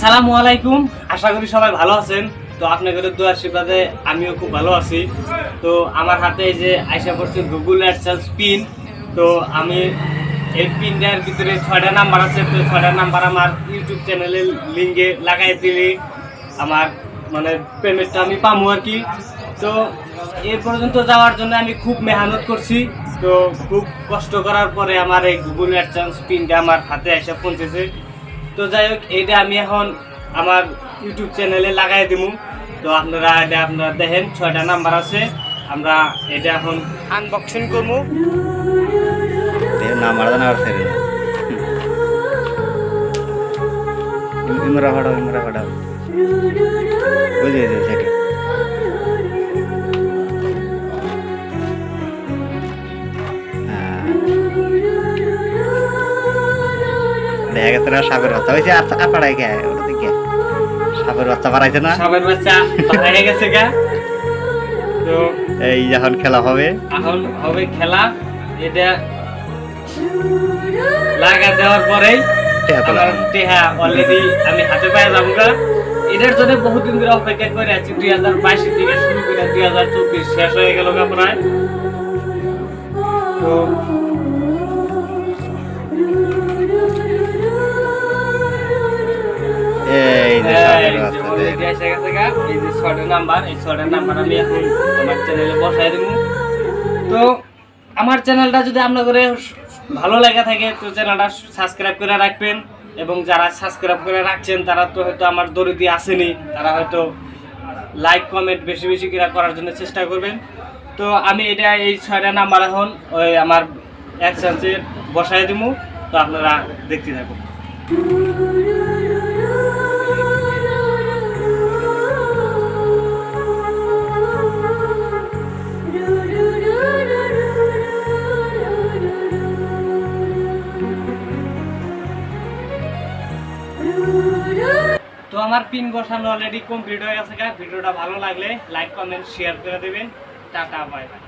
আসসালামু আলাইকুম, আশা করি সবাই ভালো আছেন। তো আপনাদের দোয়ার আশীর্বাদে আমিও খুব ভালো আছি। তো আমার হাতে এই যে আইসা পড়ছে গুগল অ্যাডসেন্স পিন। তো আমি এই পিনটার ভিতরে 6টা নাম্বার আছে। তো 6টা নাম্বার আমার ইউটিউব চ্যানেলের লিঙ্কে লাগাই দিলে আমার মানে পেমেন্টটা আমি পাবো আর কি। তো এ পর্যন্ত যাওয়ার জন্য আমি খুব মেহনত করছি। তো খুব কষ্ট করার পরে আমার এই গুগল অ্যাডসেন্স পিনটা আমার হাতে এসে পৌঁছেছে। তো যাই হোক, এইটা আমি এখন আমার ইউটিউব চ্যানেলে লাগাই দিব। তো আপনারা দেখেন 6টা নাম্বার আছে। আমরা এটা এখন আনবক্সিং করবো। দেখা গেছে না সাপের বাচ্চা হয়েছে। আপনারাই কে ওটাতে কে সাপের বাচ্চা বাড়াইছে না? সাপের বাচ্চা বাড়াই গেছে গা। তো এই যখন খেলা হবে, এখন হবে খেলা। এটা লাগা দেওয়ার পরেই টেহা অলরেডি আমি হাতে পায়ে যাবো গা। এটার জন্য বহুদিন ধরে অপেক্ষা করে আছি। 2022 থেকে শুরু করে 2024 শেষ হয়ে গেল গা প্রায়। তো এই যে এই যে 6টা নাম্বার, এই 6টা নাম্বার আমি এখন আমার চ্যানেলে বসাই দেবো। তো আমার চ্যানেলটা যদি আপনাদের ভালো লেগে থাকে তো চ্যানেলটা সাবস্ক্রাইব করে রাখবেন। এবং যারা সাবস্ক্রাইব করে রাখছেন তারা তো হয়তো আমার দরিদ্র আসেনি, তারা হয়তো লাইক কমেন্ট বেশি বেশি করে করার জন্য চেষ্টা করবেন। তো আমি এটা এই 6টা নাম্বার এখন ওই আমার অ্যাডসেন্সে বসাই দেবো। তো আপনারা দেখতে থাকুন। তো আমার পিন বসানো অলরেডি কমপ্লিট হয়ে গেছে। ভিডিওটা ভালো লাগলে লাইক কমেন্ট শেয়ার করে দেবেন। Tata bye bye.